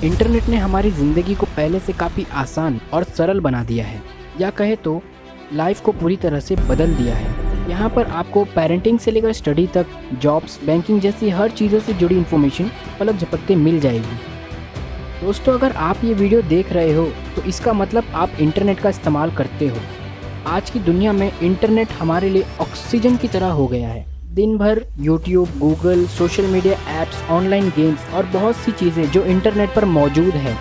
Internet ने हमारी ज़िंदगी को पहले से काफ़ी आसान और सरल बना दिया है, या कहे तो लाइफ को पूरी तरह से बदल दिया है। यहाँ पर आपको पेरेंटिंग से लेकर स्टडी तक, जॉब्स, बैंकिंग जैसी हर चीज़ों से जुड़ी इन्फॉर्मेशन पलक झपकते मिल जाएगी। दोस्तों, अगर आप ये वीडियो देख रहे हो तो इसका मतलब आप इंटरनेट का इस्तेमाल करते हो। आज की दुनिया में इंटरनेट हमारे लिए ऑक्सीजन की तरह हो गया है। दिन भर YouTube, Google, social media apps, online games और बहुत सी चीज़ें जो इंटरनेट पर मौजूद है,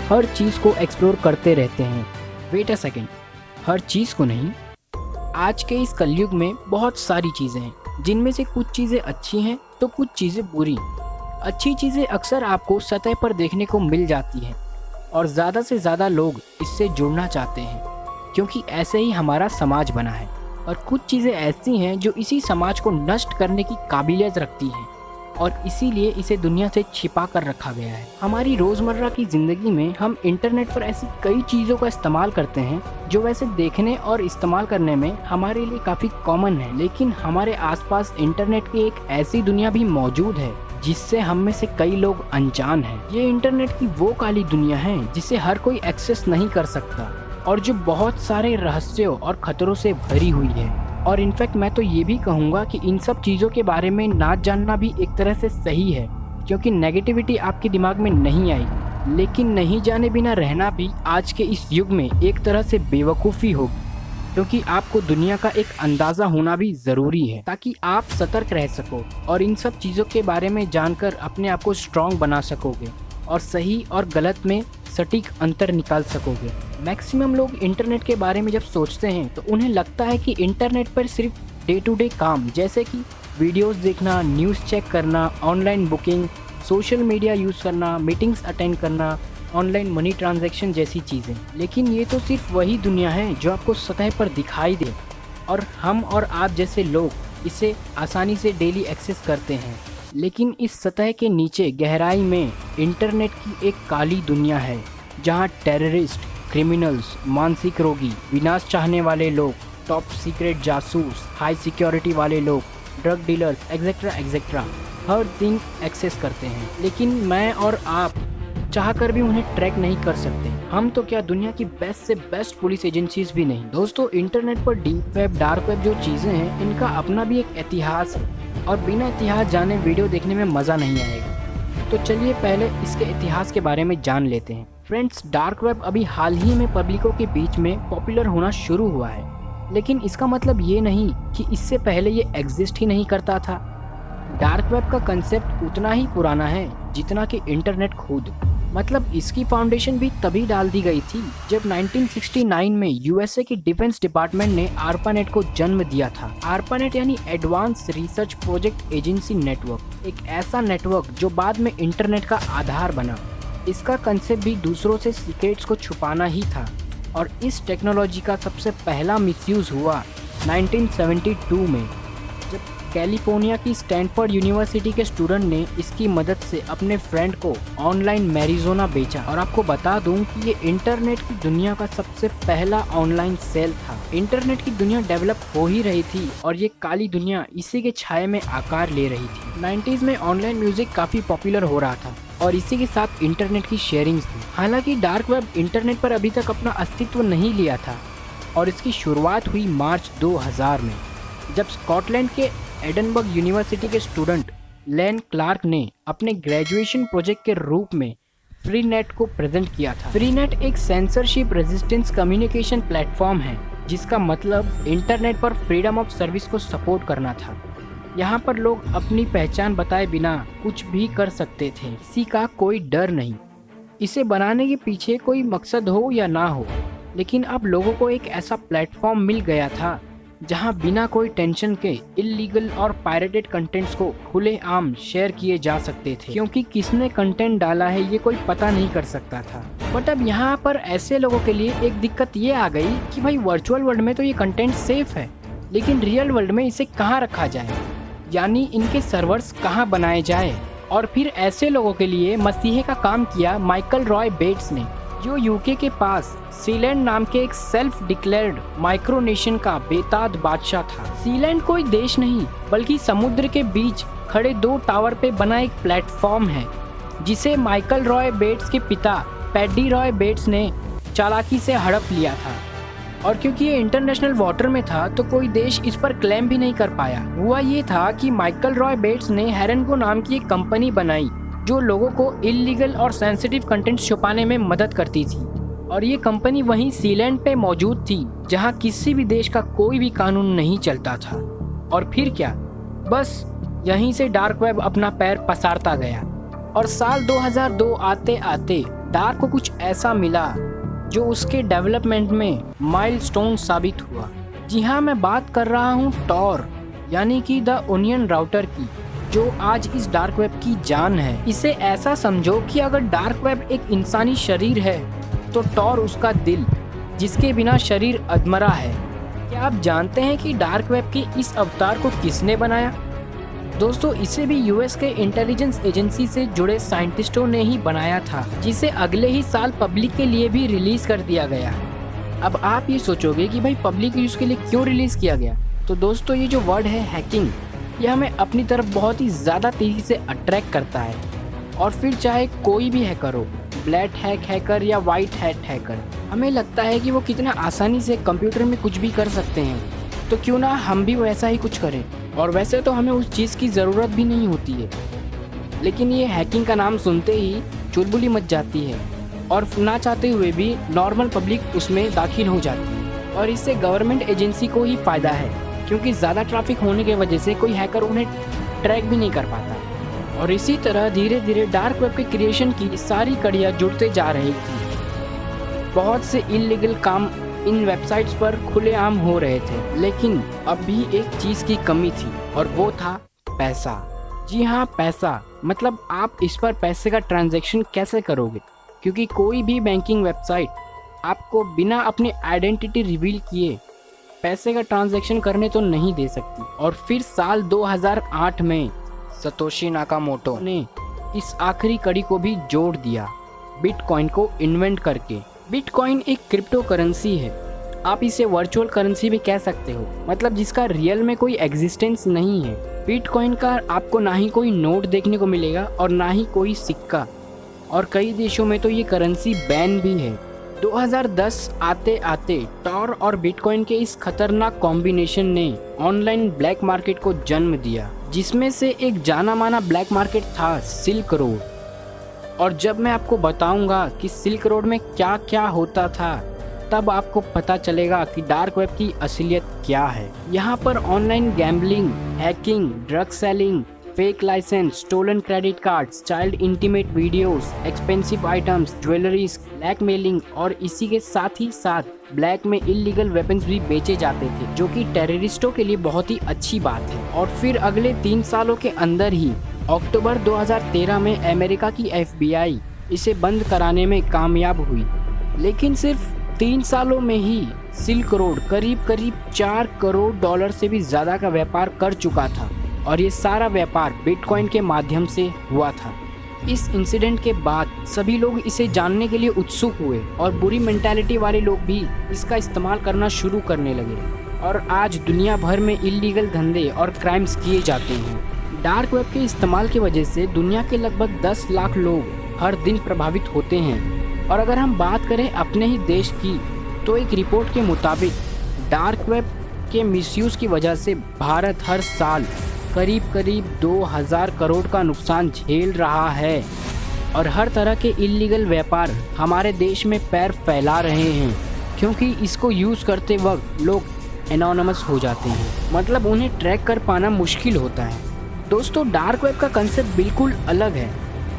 हर चीज़ को एक्सप्लोर करते रहते हैं। वेट अ सेकेंड, हर चीज़ को नहीं। आज के इस कलयुग में बहुत सारी चीज़ें हैं, जिनमें से कुछ चीज़ें अच्छी हैं तो कुछ चीज़ें बुरी। अच्छी चीज़ें अक्सर आपको सतह पर देखने को मिल जाती हैं और ज़्यादा से ज़्यादा लोग इससे जुड़ना चाहते हैं, क्योंकि ऐसे ही हमारा समाज बना है। और कुछ चीज़ें ऐसी हैं जो इसी समाज को नष्ट करने की काबिलियत रखती हैं और इसीलिए इसे दुनिया से छिपा कर रखा गया है। हमारी रोज़मर्रा की ज़िंदगी में हम इंटरनेट पर ऐसी कई चीज़ों का इस्तेमाल करते हैं जो वैसे देखने और इस्तेमाल करने में हमारे लिए काफ़ी कॉमन है, लेकिन हमारे आसपास इंटरनेट की एक ऐसी दुनिया भी मौजूद है जिससे हम में से कई लोग अनजान हैं। ये इंटरनेट की वो काली दुनिया है जिसे हर कोई एक्सेस नहीं कर सकता और जो बहुत सारे रहस्यों और खतरों से भरी हुई है। और इनफैक्ट मैं तो ये भी कहूँगा कि इन सब चीज़ों के बारे में ना जानना भी एक तरह से सही है, क्योंकि नेगेटिविटी आपके दिमाग में नहीं आएगी। लेकिन नहीं जाने बिना रहना भी आज के इस युग में एक तरह से बेवकूफ़ी होगी, क्योंकि आपको दुनिया का एक अंदाज़ा होना भी ज़रूरी है ताकि आप सतर्क रह सको और इन सब चीज़ों के बारे में जानकर अपने आप को स्ट्रॉन्ग बना सकोगे और सही और गलत में सटीक अंतर निकाल सकोगे। मैक्सिमम लोग इंटरनेट के बारे में जब सोचते हैं तो उन्हें लगता है कि इंटरनेट पर सिर्फ डे टू डे काम जैसे कि वीडियोस देखना, न्यूज़ चेक करना, online booking, social media use करना, मीटिंग्स अटेंड करना, ऑनलाइन मनी ट्रांजैक्शन जैसी चीज़ें। लेकिन ये तो सिर्फ वही दुनिया है जो आपको सतह पर दिखाई दे और हम और आप जैसे लोग इसे आसानी से डेली एक्सेस करते हैं। लेकिन इस सतह के नीचे गहराई में इंटरनेट की एक काली दुनिया है, जहां टेररिस्ट, क्रिमिनल्स, मानसिक रोगी, विनाश चाहने वाले लोग, टॉप सीक्रेट जासूस, हाई सिक्योरिटी वाले लोग, ड्रग डीलर्स एक्सेट्रा एक्सेट्रा हर थिंग एक्सेस करते हैं। लेकिन मैं और आप चाहकर भी उन्हें ट्रैक नहीं कर सकते। हम तो क्या दुनिया की बेस्ट से बेस्ट पुलिस एजेंसीज भी नहीं। दोस्तों, इंटरनेट पर डीप वेब, डार्क वेब जो चीज़ें हैं, इनका अपना भी एक इतिहास है और बिना इतिहास जाने वीडियो देखने में मज़ा नहीं आएगा। तो चलिए पहले इसके इतिहास के बारे में जान लेते हैं। फ्रेंड्स, डार्क वेब अभी हाल ही में पब्लिकों के बीच में पॉपुलर होना शुरू हुआ है, लेकिन इसका मतलब ये नहीं कि इससे पहले ये एग्जिस्ट ही नहीं करता था। डार्क वेब का कंसेप्ट उतना ही पुराना है जितना कि इंटरनेट खुद। मतलब इसकी फाउंडेशन भी तभी डाल दी गई थी जब 1969 में यूएसए की डिफेंस डिपार्टमेंट ने आर्पानेट को जन्म दिया था। आर्पानेट यानी advance research project agency network, एक ऐसा नेटवर्क जो बाद में इंटरनेट का आधार बना। इसका कंसेप्ट भी दूसरों से सीक्रेट्स को छुपाना ही था और इस टेक्नोलॉजी का सबसे पहला मिसयूज़ हुआ 1972 में, जब कैलिफोर्निया की स्टैनफोर्ड यूनिवर्सिटी के स्टूडेंट ने इसकी मदद से अपने फ्रेंड को ऑनलाइन मैरिजुआना बेचा। और आपको बता दूं कि ये इंटरनेट की दुनिया का सबसे पहला ऑनलाइन सेल था। इंटरनेट की दुनिया डेवलप हो ही रही थी और ये काली दुनिया इसी के छाये में आकार ले रही थी। 90s में ऑनलाइन म्यूजिक काफ़ी पॉपुलर हो रहा था और इसी के साथ इंटरनेट की शेयरिंग्स थी। हालांकि डार्क वेब इंटरनेट पर अभी तक अपना अस्तित्व नहीं लिया था और इसकी शुरुआत हुई मार्च 2000 में, जब स्कॉटलैंड के एडनबर्ग यूनिवर्सिटी के स्टूडेंट लेन क्लार्क ने अपने ग्रेजुएशन प्रोजेक्ट के रूप में फ्री नेट को प्रेजेंट किया था। फ्री नेट एक सेंसरशिप रेजिस्टेंस कम्युनिकेशन प्लेटफॉर्म है, जिसका मतलब इंटरनेट पर फ्रीडम ऑफ सर्विस को सपोर्ट करना था। यहाँ पर लोग अपनी पहचान बताए बिना कुछ भी कर सकते थे, किसी का कोई डर नहीं। इसे बनाने के पीछे कोई मकसद हो या ना हो, लेकिन अब लोगों को एक ऐसा प्लेटफॉर्म मिल गया था जहां बिना कोई टेंशन के इल्लीगल और पायरेटेड कंटेंट्स को खुलेआम शेयर किए जा सकते थे, क्योंकि किसने कंटेंट डाला है ये कोई पता नहीं कर सकता था। बट अब यहाँ पर ऐसे लोगों के लिए एक दिक्कत ये आ गई कि भाई वर्चुअल वर्ल्ड में तो ये कंटेंट सेफ है, लेकिन रियल वर्ल्ड में इसे कहाँ रखा जाए, यानी इनके सर्वर्स कहाँ बनाए जाए। और फिर ऐसे लोगों के लिए मसीहे का काम किया माइकल रॉय बेट्स ने, जो यूके के पास सीलैंड नाम के एक सेल्फ डिक्लेयर्ड माइक्रोनेशन का बेताज बादशाह था। सीलैंड कोई देश नहीं बल्कि समुद्र के बीच खड़े 2 टावर पे बना एक प्लेटफॉर्म है जिसे माइकल रॉय बेट्स के पिता पैडी रॉय बेट्स ने चालाकी से हड़प लिया था। और क्योंकि ये इंटरनेशनल वाटर में था तो कोई देश इस पर क्लेम भी नहीं कर पाया। हुआ ये था कि माइकल रॉय बेट्स ने हेरेनको नाम की एक कंपनी बनाई जो लोगों को इल्लीगल और सेंसिटिव कंटेंट छुपाने में मदद करती थी। और ये कंपनी वहीं सीलैंड पे मौजूद थी जहां किसी भी देश का कोई भी कानून नहीं चलता था। और फिर क्या, बस यहीं से डार्क वेब अपना पैर पसारता गया। और साल 2002 आते आते डार्क को कुछ ऐसा मिला जो उसके डेवलपमेंट में माइलस्टोन साबित हुआ। जी हाँ, मैं बात कर रहा हूँ टॉर यानी कि द ओनियन राउटर की, जो आज इस डार्क वेब की जान है। इसे ऐसा समझो कि अगर डार्क वेब एक इंसानी शरीर है तो टॉर उसका दिल, जिसके बिना शरीर अधमरा है। क्या आप जानते हैं कि डार्क वेब के इस अवतार को किसने बनाया? दोस्तों, इसे भी यूएस के इंटेलिजेंस एजेंसी से जुड़े साइंटिस्टों ने ही बनाया था, जिसे अगले ही साल पब्लिक के लिए भी रिलीज कर दिया गया। अब आप ये सोचोगे कि भाई पब्लिक यूज के लिए क्यों रिलीज किया गया? तो दोस्तों, ये जो वर्ड है हैकिंग, ये हमें अपनी तरफ बहुत ही ज़्यादा तेज़ी से अट्रैक्ट करता है। और फिर चाहे कोई भी हैकर हो, ब्लैक हैक हैकर या वाइट हैट हैकर, हमें लगता है कि वो कितना आसानी से कंप्यूटर में कुछ भी कर सकते हैं, तो क्यों ना हम भी वैसा ही कुछ करें। और वैसे तो हमें उस चीज़ की ज़रूरत भी नहीं होती है, लेकिन ये हैकिंग का नाम सुनते ही चुलबुली मच जाती है और ना चाहते हुए भी नॉर्मल पब्लिक उसमें दाखिल हो जाती है। और इससे गवर्नमेंट एजेंसी को ही फ़ायदा है, क्योंकि ज़्यादा ट्रैफिक होने की वजह से कोई हैकर उन्हें ट्रैक भी नहीं कर पाता। और इसी तरह धीरे धीरे डार्क वेब के क्रिएशन की सारी कड़ियाँ जुड़ते जा रही थी। बहुत से इलीगल काम इन वेबसाइट्स पर खुलेआम हो रहे थे, लेकिन अब भी एक चीज़ की कमी थी और वो था पैसा। जी हाँ, पैसा। मतलब आप इस पर पैसे का ट्रांजैक्शन कैसे करोगे? क्योंकि कोई भी बैंकिंग वेबसाइट आपको बिना अपनी आइडेंटिटी रिवील किए पैसे का ट्रांजैक्शन करने तो नहीं दे सकती। और फिर साल 2008 में सतोशी नाकामोटो ने इस आखिरी कड़ी को भी जोड़ दिया, बिटकॉइन को इन्वेंट करके। बिटकॉइन एक क्रिप्टो करेंसी है, आप इसे वर्चुअल करेंसी भी कह सकते हो, मतलब जिसका रियल में कोई एग्जिस्टेंस नहीं है। बिटकॉइन का आपको ना ही कोई नोट देखने को मिलेगा और ना ही कोई सिक्का, और कई देशों में तो ये करेंसी बैन भी है। 2010 आते आते टॉर और बिटकॉइन के इस खतरनाक कॉम्बिनेशन ने ऑनलाइन ब्लैक मार्केट को जन्म दिया, जिसमें से एक जाना माना ब्लैक मार्केट था सिल्क रोड। और जब मैं आपको बताऊंगा कि सिल्क रोड में क्या क्या होता था, तब आपको पता चलेगा कि डार्क वेब की असलियत क्या है। यहाँ पर online gambling, hacking, drug selling, fake licence, stolen credit cards, child intimate videos, expensive items, jewelleries, blackmailing और इसी के साथ ही साथ ब्लैक में इलीगल वेपन्स भी बेचे जाते थे, जो कि टेररिस्टों के लिए बहुत ही अच्छी बात है। और फिर अगले 3 सालों के अंदर ही अक्टूबर 2013 में अमेरिका की FBI इसे बंद कराने में कामयाब हुई। लेकिन सिर्फ 3 सालों में ही सिल्क रोड करीब 4 करोड़ डॉलर से भी ज़्यादा का व्यापार कर चुका था, और ये सारा व्यापार बिटकॉइन के माध्यम से हुआ था। इस इंसिडेंट के बाद सभी लोग इसे जानने के लिए उत्सुक हुए और बुरी मेंटालिटी वाले लोग भी इसका इस्तेमाल करना शुरू करने लगे, और आज दुनिया भर में इलीगल धंधे और क्राइम्स किए जाते हैं। डार्क वेब के इस्तेमाल की वजह से दुनिया के लगभग 10 लाख लोग हर दिन प्रभावित होते हैं। और अगर हम बात करें अपने ही देश की, तो एक रिपोर्ट के मुताबिक डार्क वेब के मिसयूज़ की वजह से भारत हर साल करीब 2000 करोड़ का नुकसान झेल रहा है। और हर तरह के इलीगल व्यापार हमारे देश में पैर फैला रहे हैं, क्योंकि इसको यूज़ करते वक्त लोग एनोनिमस हो जाते हैं, मतलब उन्हें ट्रैक कर पाना मुश्किल होता है। दोस्तों, डार्क वेब का कंसेप्ट बिल्कुल अलग है।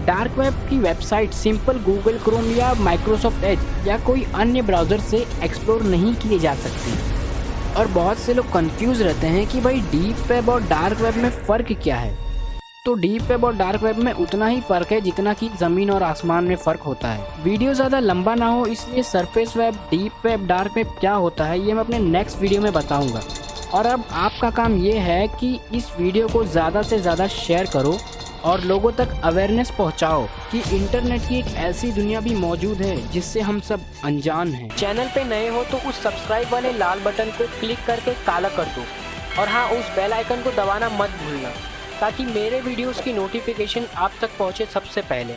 डार्क वेब की वेबसाइट सिंपल गूगल क्रोम या माइक्रोसॉफ्ट एज या कोई अन्य ब्राउज़र से एक्सप्लोर नहीं किए जा सकती। और बहुत से लोग कंफ्यूज रहते हैं कि भाई डीप वेब और डार्क वेब में फ़र्क क्या है। तो डीप वेब और डार्क वेब में उतना ही फ़र्क है जितना कि ज़मीन और आसमान में फ़र्क होता है। वीडियो ज़्यादा लंबा ना हो, इसलिए surface web, deep web, dark web क्या होता है ये मैं अपने नेक्स्ट वीडियो में बताऊँगा। और अब आपका काम ये है कि इस वीडियो को ज़्यादा से ज़्यादा शेयर करो और लोगों तक अवेयरनेस पहुंचाओ कि इंटरनेट की एक ऐसी दुनिया भी मौजूद है जिससे हम सब अनजान हैं। चैनल पे नए हो तो उस सब्सक्राइब वाले लाल बटन को क्लिक करके काला कर दो, और हाँ, उस बेल आइकन को दबाना मत भूलना, ताकि मेरे वीडियोस की नोटिफिकेशन आप तक पहुंचे सबसे पहले।